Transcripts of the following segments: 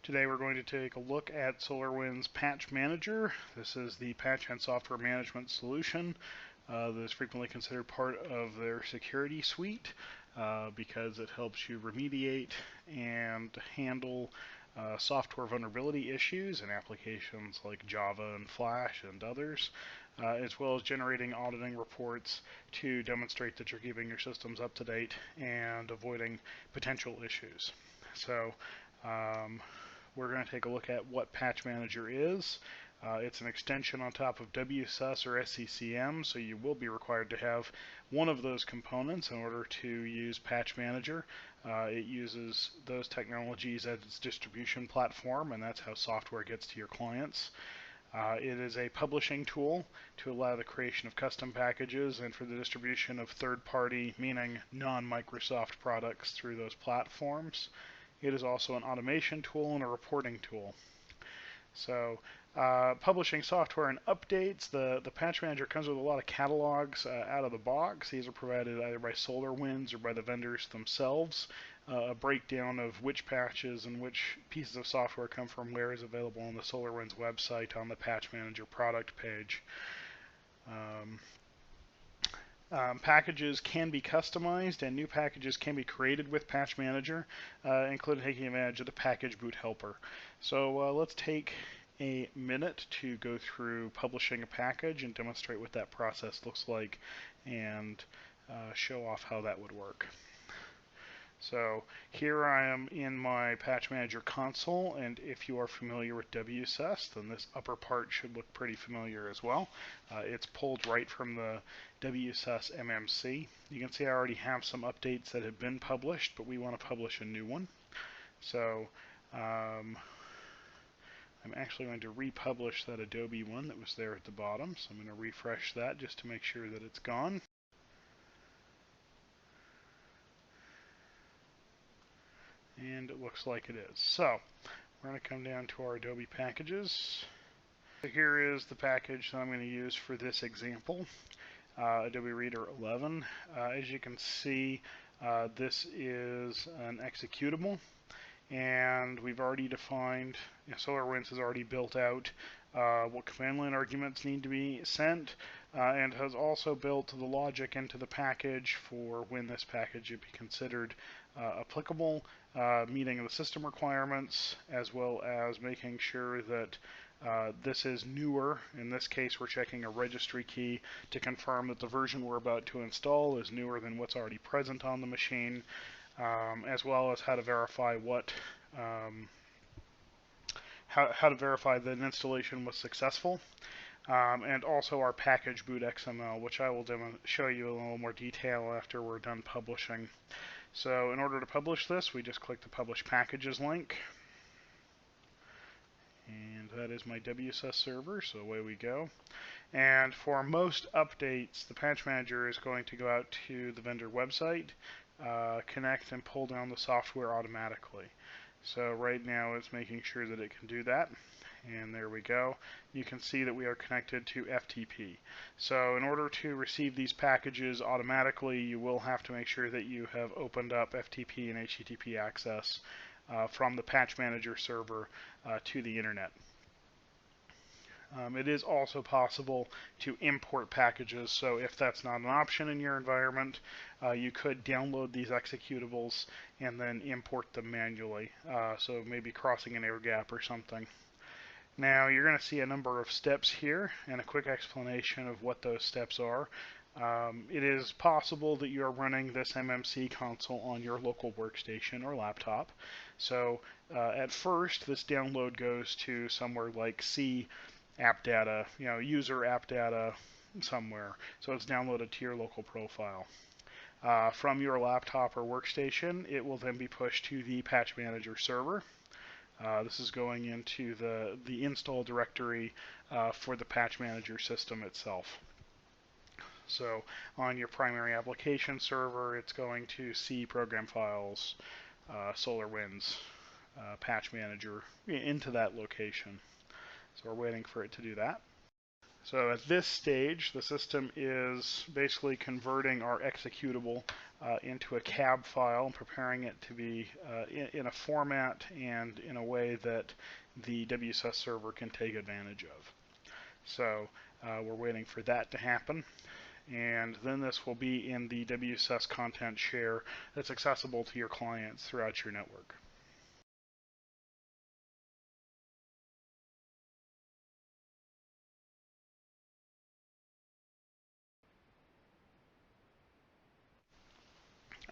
Today we're going to take a look at Solarwinds Patch Manager. This is the patch and software management solution that is frequently considered part of their security suite because it helps you remediate and handle software vulnerability issues in applications like Java and Flash and others, as well as generating auditing reports to demonstrate that you're keeping your systems up to date and avoiding potential issues. So we're going to take a look at what Patch Manager is. It's an extension on top of WSUS or SCCM, so you will be required to have one of those components in order to use Patch Manager. It uses those technologies as its distribution platform, and that's how software gets to your clients. It is a publishing tool to allow the creation of custom packages and for the distribution of third-party, meaning non-Microsoft products through those platforms. It is also an automation tool and a reporting tool. So publishing software and updates, the Patch Manager comes with a lot of catalogs out of the box. These are provided either by SolarWinds or by the vendors themselves. A breakdown of which patches and which pieces of software come from where is available on the SolarWinds website on the Patch Manager product page. Packages can be customized and new packages can be created with Patch Manager, including taking advantage of the package boot helper. So let's take a minute to go through publishing a package and demonstrate what that process looks like and show off how that would work. So here I am in my Patch Manager console, and if you are familiar with WSUS, then this upper part should look pretty familiar as well. It's pulled right from the WSUS MMC. You can see I already have some updates that have been published, but we want to publish a new one. So I'm actually going to republish that Adobe one that was there at the bottom. So I'm going to refresh that just to make sure that it's gone. And it looks like it is. So we're going to come down to our Adobe packages. So here is the package that I'm going to use for this example, Adobe Reader 11. As you can see, this is an executable, and we've already defined, SolarWinds has already built out what command line arguments need to be sent, and has also built the logic into the package for when this package would be considered applicable, meeting the system requirements, as well as making sure that this is newer. In this case, we're checking a registry key to confirm that the version we're about to install is newer than what's already present on the machine, as well as how to verify how to verify that an installation was successful. And also our package boot XML, which I will show you in a little more detail after we're done publishing. So in order to publish this, we just click the Publish Packages link. And that is my WSUS server, so away we go. And for most updates, the Patch Manager is going to go out to the vendor website, connect and pull down the software automatically. So right now it's making sure that it can do that. And there we go. You can see that we are connected to FTP. So in order to receive these packages automatically, you will have to make sure that you have opened up FTP and HTTP access from the Patch Manager server to the internet. It is also possible to import packages, so if that's not an option in your environment, you could download these executables and then import them manually, so maybe crossing an air gap or something. Now you're going to see a number of steps here and a quick explanation of what those steps are. It is possible that you're running this MMC console on your local workstation or laptop. So at first this download goes to somewhere like C app data, user app data somewhere. So it's downloaded to your local profile. From your laptop or workstation, it will then be pushed to the Patch Manager server. This is going into the install directory for the Patch Manager system itself. So on your primary application server, it's going to C program files, SolarWinds, Patch Manager into that location. So we're waiting for it to do that. So at this stage, the system is basically converting our executable into a cab file, preparing it to be in a format and in a way that the WSUS server can take advantage of. So we're waiting for that to happen. And then this will be in the WSUS content share that's accessible to your clients throughout your network.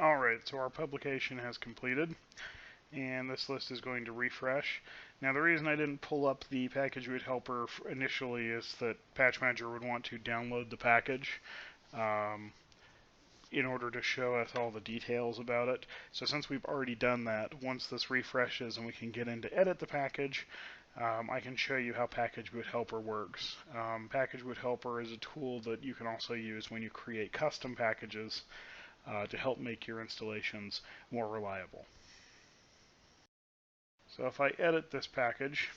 Alright, so our publication has completed, and this list is going to refresh. Now the reason I didn't pull up the package root helper initially is that Patch Manager would want to download the package in order to show us all the details about it. So since we've already done that, once this refreshes and we can get in to edit the package, I can show you how Package Boot Helper works. Package Boot Helper is a tool that you can also use when you create custom packages to help make your installations more reliable. So if I edit this package,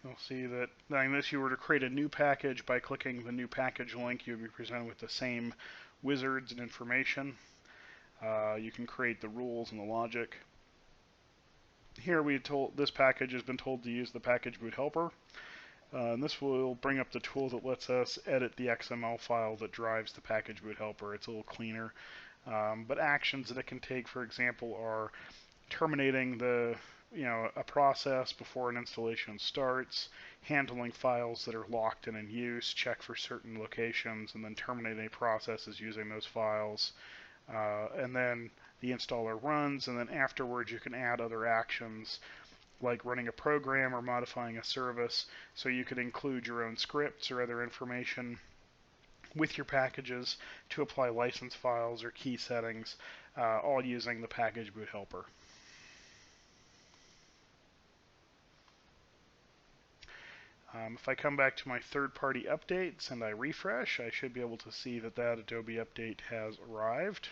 you'll see that unless you were to create a new package by clicking the new package link, you'd be presented with the same wizards and information. You can create the rules and the logic. Here this package has been told to use the package boot helper. And this will bring up the tool that lets us edit the XML file that drives the package boot helper. It's a little cleaner. But actions that it can take, for example, are terminating a process before an installation starts, handling files that are locked and in use, check for certain locations, and then terminate any processes using those files. And then the installer runs, and then afterwards you can add other actions like running a program or modifying a service. So you could include your own scripts or other information with your packages to apply license files or key settings, all using the package boot helper. If I come back to my third-party updates and I refresh, I should be able to see that Adobe update has arrived.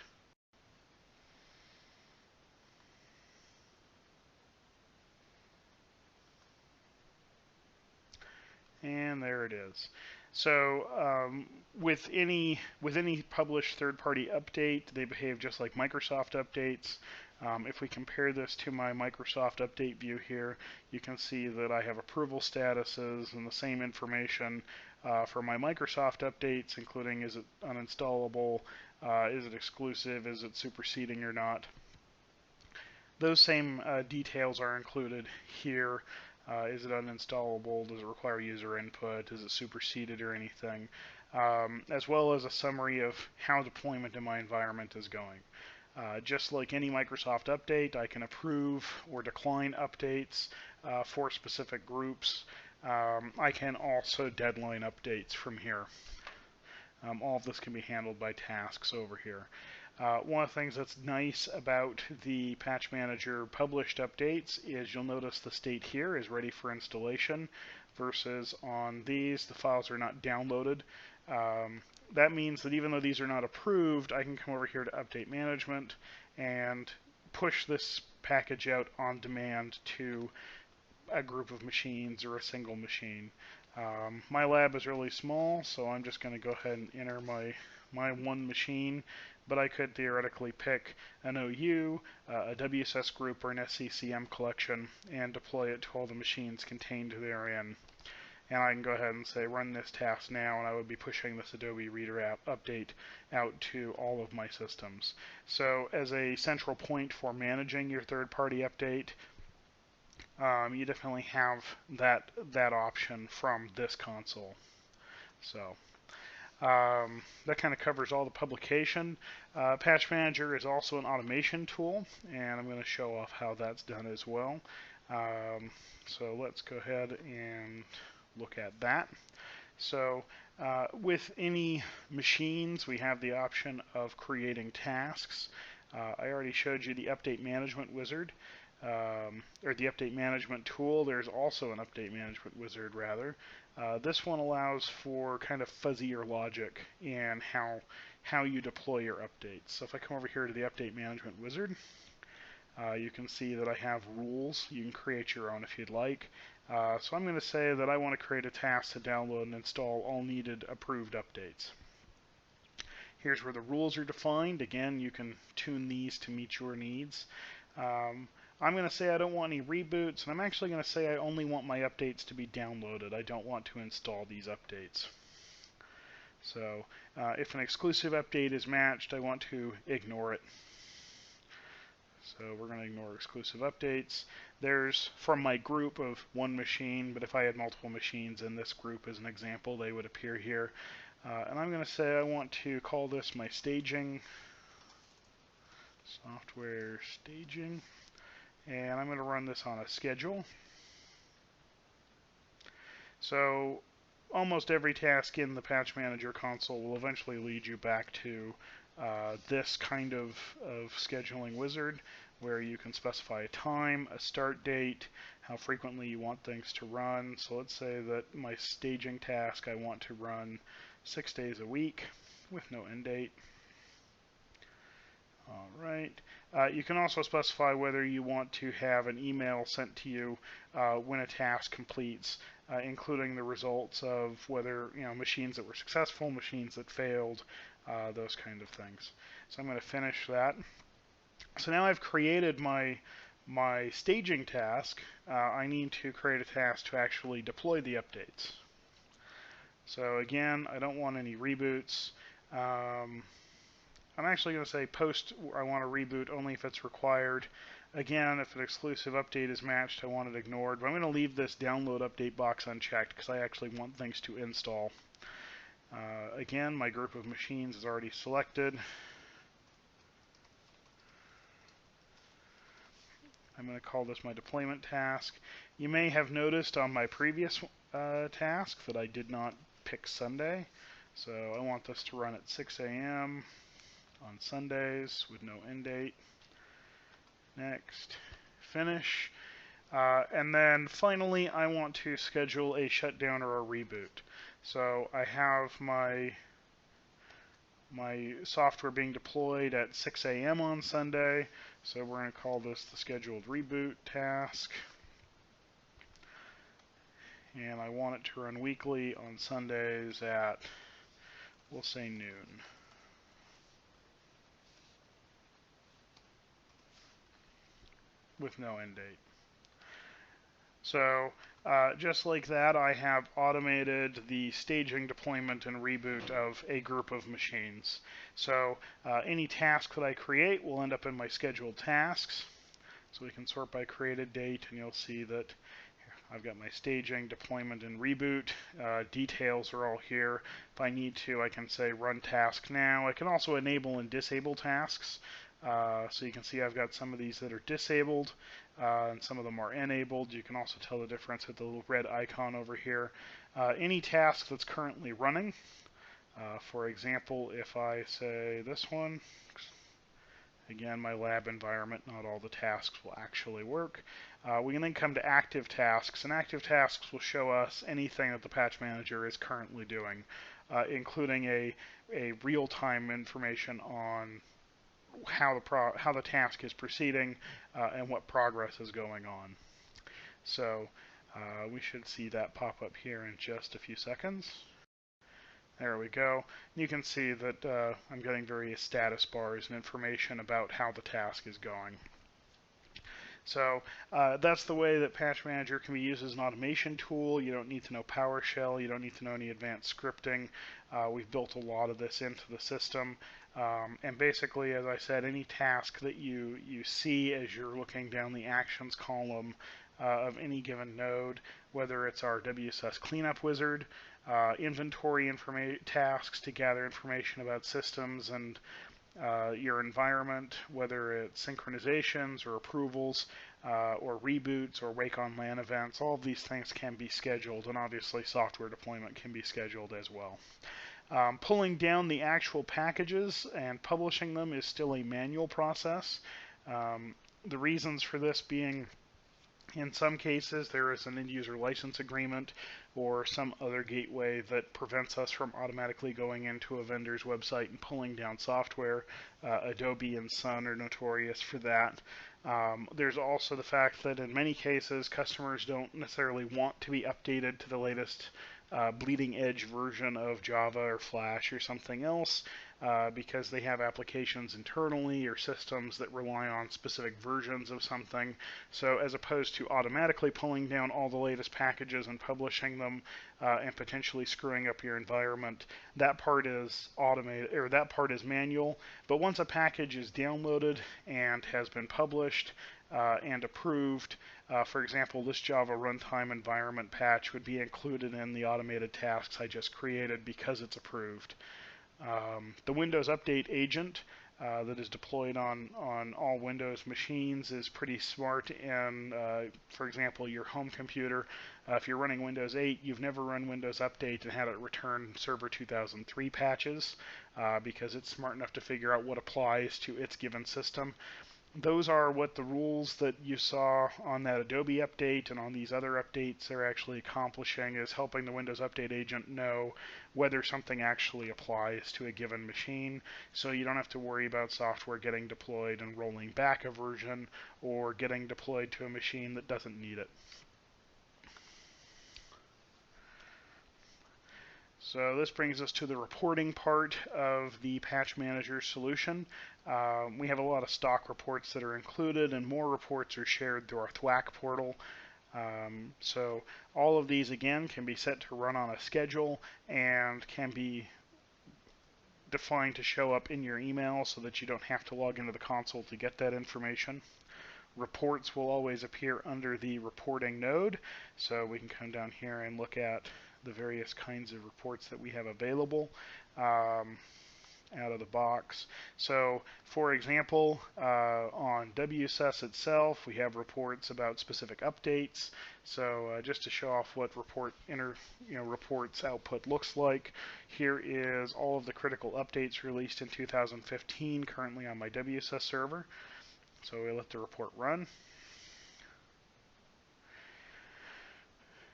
And there it is. So with any published third-party update, they behave just like Microsoft updates. If we compare this to my Microsoft update view here, you can see that I have approval statuses and the same information for my Microsoft updates, including is it uninstallable, is it exclusive, is it superseding or not. Those same details are included here. Is it uninstallable? Does it require user input? Is it superseded or anything? As well as a summary of how deployment in my environment is going. Just like any Microsoft update, I can approve or decline updates for specific groups. I can also deadline updates from here. All of this can be handled by tasks over here. One of the things that's nice about the Patch Manager published updates is you'll notice the state here is ready for installation versus on these, the files are not downloaded. That means that even though these are not approved, I can come over here to Update Management and push this package out on demand to a group of machines or a single machine. My lab is really small, so I'm just going to go ahead and enter my one machine, but I could theoretically pick an OU, a WSS group, or an SCCM collection and deploy it to all the machines contained therein. And I can go ahead and say run this task now, and I would be pushing this Adobe Reader app update out to all of my systems. So as a central point for managing your third-party update, you definitely have that option from this console. So that kind of covers all the publication. Patch Manager is also an automation tool, and I'm going to show off how that's done as well. So let's go ahead and look at that. So with any machines, we have the option of creating tasks. I already showed you the Update Management Wizard. Or the Update Management tool. There's also an Update Management Wizard, rather. This one allows for kind of fuzzier logic in how you deploy your updates. So if I come over here to the Update Management Wizard, You can see that I have rules. You can create your own if you'd like. So I'm going to say that I want to create a task to download and install all needed approved updates. Here's where the rules are defined. Again, you can tune these to meet your needs. I'm going to say I don't want any reboots, and I'm actually going to say I only want my updates to be downloaded. I don't want to install these updates. So if an exclusive update is matched, I want to ignore it. So we're going to ignore exclusive updates. There's from my group of one machine, but if I had multiple machines in this group as an example, they would appear here. And I'm going to say I want to call this my staging, software staging, and I'm going to run this on a schedule. So almost every task in the Patch Manager console will eventually lead you back to this kind of scheduling wizard, where you can specify a time, a start date, how frequently you want things to run. So let's say that my staging task I want to run 6 days a week with no end date. All right. You can also specify whether you want to have an email sent to you when a task completes, including the results of whether machines that were successful, machines that failed, those kind of things. So I'm going to finish that. So now I've created my staging task. I need to create a task to actually deploy the updates. So again, I don't want any reboots. I'm actually going to say post I want to reboot only if it's required. Again, if an exclusive update is matched, I want it ignored. But I'm going to leave this download update box unchecked because I actually want things to install. Again, my group of machines is already selected. I'm going to call this my deployment task. You may have noticed on my previous task that I did not pick Sunday. So I want this to run at 6 a.m. on Sundays with no end date. Next, finish. And then finally, I want to schedule a shutdown or a reboot. So I have my software being deployed at 6 a.m. on Sunday. So we're going to call this the scheduled reboot task. And I want it to run weekly on Sundays at, we'll say, noon. With no end date. So just like that, I have automated the staging, deployment, and reboot of a group of machines. So any task that I create will end up in my scheduled tasks. So we can sort by created date, and you'll see that I've got my staging, deployment, and reboot. Details are all here. If I need to, I can say run task now. I can also enable and disable tasks. So you can see I've got some of these that are disabled, and some of them are enabled. You can also tell the difference with the little red icon over here. Any task that's currently running, for example, if I say this one, again, my lab environment, not all the tasks will actually work. We can then come to active tasks, and active tasks will show us anything that the Patch Manager is currently doing, including a real-time information on how the task is proceeding and what progress is going on. So we should see that pop up here in just a few seconds. There we go. You can see that I'm getting various status bars and information about how the task is going. So that's the way that Patch Manager can be used as an automation tool. You don't need to know PowerShell. You don't need to know any advanced scripting. We've built a lot of this into the system. And basically, as I said, any task that you see as you're looking down the actions column of any given node, whether it's our WSS cleanup wizard, inventory tasks to gather information about systems and your environment, whether it's synchronizations or approvals or reboots or wake on LAN events, all of these things can be scheduled, and obviously software deployment can be scheduled as well. Pulling down the actual packages and publishing them is still a manual process. The reasons for this being, in some cases, there is an end-user license agreement or some other gateway that prevents us from automatically going into a vendor's website and pulling down software. Adobe and Sun are notorious for that. There's also the fact that in many cases, customers don't necessarily want to be updated to the latest bleeding edge version of Java or Flash or something else because they have applications internally or systems that rely on specific versions of something. So as opposed to automatically pulling down all the latest packages and publishing them and potentially screwing up your environment, that part is automated, or that part is manual. But once a package is downloaded and has been published and approved, for example, this Java runtime environment patch would be included in the automated tasks I just created because it's approved. The Windows Update agent that is deployed on all Windows machines is pretty smart. And for example, your home computer, if you're running Windows 8, you've never run Windows Update and had it return Server 2003 patches because it's smart enough to figure out what applies to its given system. Those are what the rules that you saw on that Adobe update and on these other updates are actually accomplishing, is helping the Windows Update agent know whether something actually applies to a given machine, so you don't have to worry about software getting deployed and rolling back a version or getting deployed to a machine that doesn't need it. So this brings us to the reporting part of the Patch Manager solution. We have a lot of stock reports that are included, and more reports are shared through our THWACK portal. So all of these, again, can be set to run on a schedule and can be defined to show up in your email so that you don't have to log into the console to get that information. Reports will always appear under the reporting node, so we can come down here and look at the various kinds of reports that we have available out of the box. So, for example, on WSUS itself, we have reports about specific updates. So, just to show off what reports output looks like, here is all of the critical updates released in 2015 currently on my WSUS server. So we let the report run.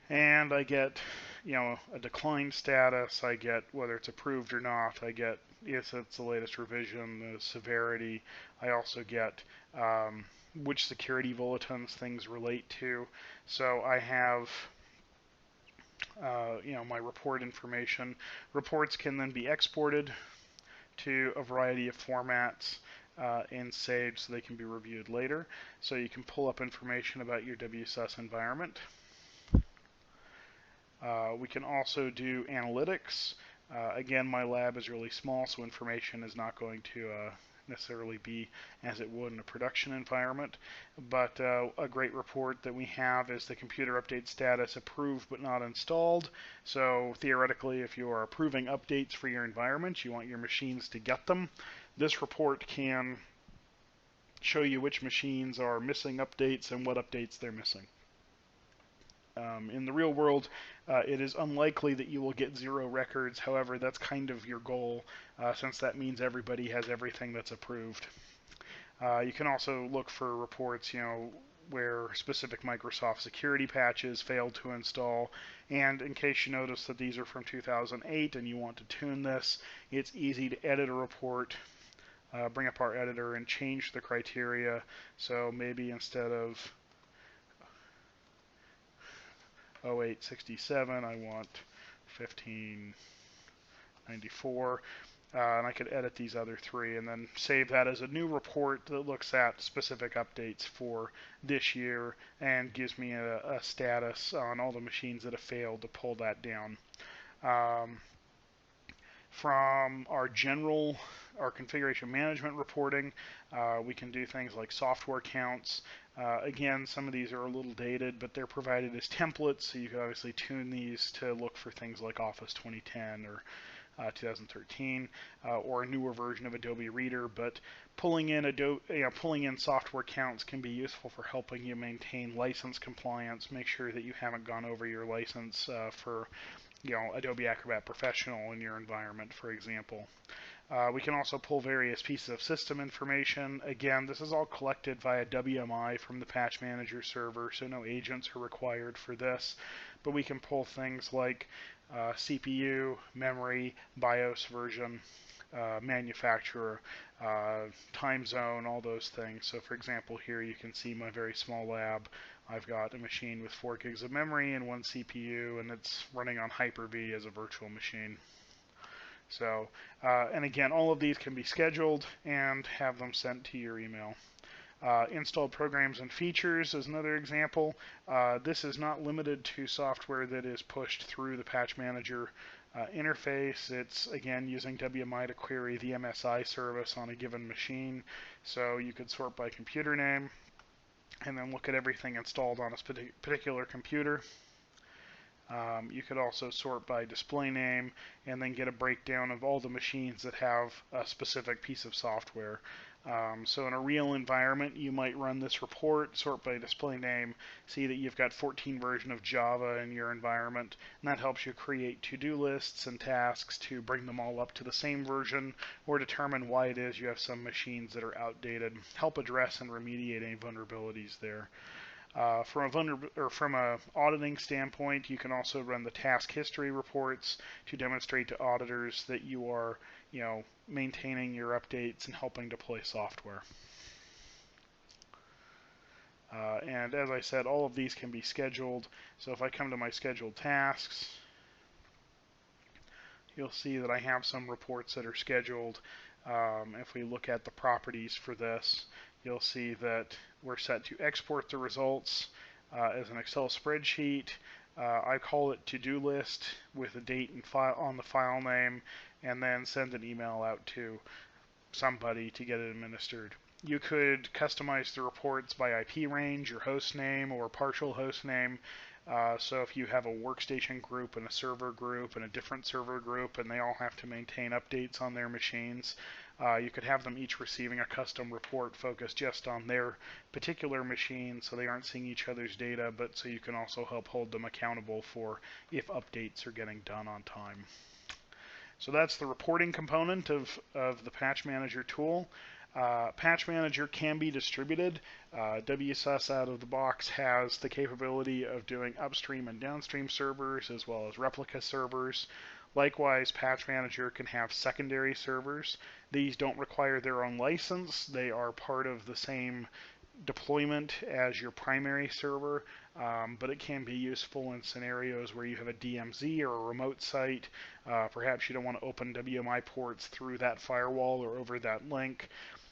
And I get, a declined status. I get whether it's approved or not. I get if it's the latest revision, the severity. I also get which security bulletins things relate to. So I have, my report information. Reports can then be exported to a variety of formats and saved so they can be reviewed later. So you can pull up information about your WSUS environment. We can also do analytics. Again, my lab is really small, so information is not going to necessarily be as it would in a production environment. But a great report that we have is the computer update status approved but not installed. So theoretically, if you are approving updates for your environment, you want your machines to get them. This report can show you which machines are missing updates and what updates they're missing. In the real world, it is unlikely that you will get 0 records. However, that's kind of your goal, since that means everybody has everything that's approved. You can also look for reports, where specific Microsoft security patches failed to install. And in case you notice that these are from 2008 and you want to tune this, it's easy to edit a report, bring up our editor and change the criteria. So maybe instead of 0867, I want 1594. And I could edit these other 3 and then save that as a new report that looks at specific updates for this year and gives me a status on all the machines that have failed to pull that down. From our configuration management reporting, we can do things like software counts. Again, some of these are a little dated, but they're provided as templates, so you can obviously tune these to look for things like Office 2010 or 2013 or a newer version of Adobe Reader. But pulling in software counts can be useful for helping you maintain license compliance. Make sure that you haven't gone over your license for Adobe Acrobat Professional in your environment, for example. We can also pull various pieces of system information. Again, this is all collected via WMI from the Patch Manager server, so no agents are required for this. But we can pull things like CPU, memory, BIOS version, manufacturer, time zone, all those things. So for example, here you can see my very small lab. I've got a machine with 4 gigs of memory and 1 CPU, and it's running on Hyper-V as a virtual machine. So, and again, all of these can be scheduled and have them sent to your email. Installed programs and features is another example. This is not limited to software that is pushed through the Patch Manager interface. It's, again, using WMI to query the MSI service on a given machine. So you could sort by computer name and then look at everything installed on a particular computer. You could also sort by display name and then get a breakdown of all the machines that have a specific piece of software. So in a real environment, you might run this report, sort by display name, see that you've got 14 version of Java in your environment, and that helps you create to-do lists and tasks to bring them all up to the same version, or determine why it is you have some machines that are outdated, help address and remediate any vulnerabilities there. From a auditing standpoint, you can also run the task history reports to demonstrate to auditors that you are, maintaining your updates and helping deploy software. And as I said, all of these can be scheduled. So if I come to my scheduled tasks, you'll see that I have some reports that are scheduled. If we look at the properties for this, you'll see that we're set to export the results as an Excel spreadsheet. I call it to-do list with a date and file on the file name, and then send an email out to somebody to get it administered. You could customize the reports by IP range or host name or partial host name. So if you have a workstation group and a server group and a different server group and they all have to maintain updates on their machines, you could have them each receiving a custom report focused just on their particular machine, so they aren't seeing each other's data, but so you can also help hold them accountable for if updates are getting done on time. So that's the reporting component of the Patch Manager tool. Patch Manager can be distributed. WSUS out of the box has the capability of doing upstream and downstream servers as well as replica servers. Likewise, Patch Manager can have secondary servers. These don't require their own license. They are part of the same deployment as your primary server, but it can be useful in scenarios where you have a DMZ or a remote site. Perhaps you don't want to open WMI ports through that firewall or over that link.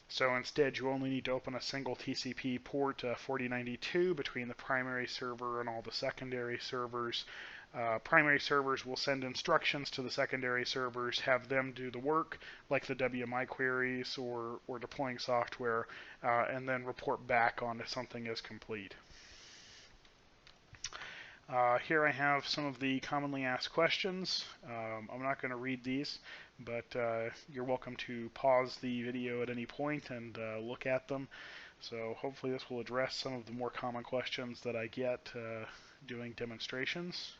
So instead, you only need to open a single TCP port 4092 between the primary server and all the secondary servers. Primary servers will send instructions to the secondary servers, have them do the work, like the WMI queries or deploying software, and then report back on if something is complete. Here I have some of the commonly asked questions. I'm not going to read these, but you're welcome to pause the video at any point and look at them. So hopefully this will address some of the more common questions that I get doing demonstrations.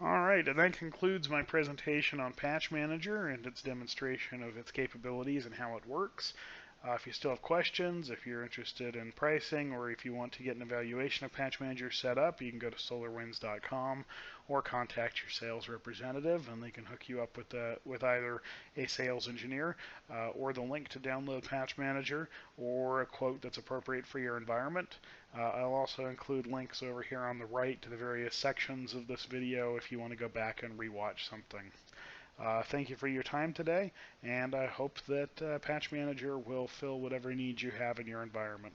Alright, and that concludes my presentation on Patch Manager and its demonstration of its capabilities and how it works. If you still have questions, if you're interested in pricing, or if you want to get an evaluation of Patch Manager set up, you can go to solarwinds.com or contact your sales representative, and they can hook you up with either a sales engineer or the link to download Patch Manager or a quote that's appropriate for your environment. I'll also include links over here on the right to the various sections of this video if you want to go back and rewatch something. Thank you for your time today, and I hope that Patch Manager will fill whatever needs you have in your environment.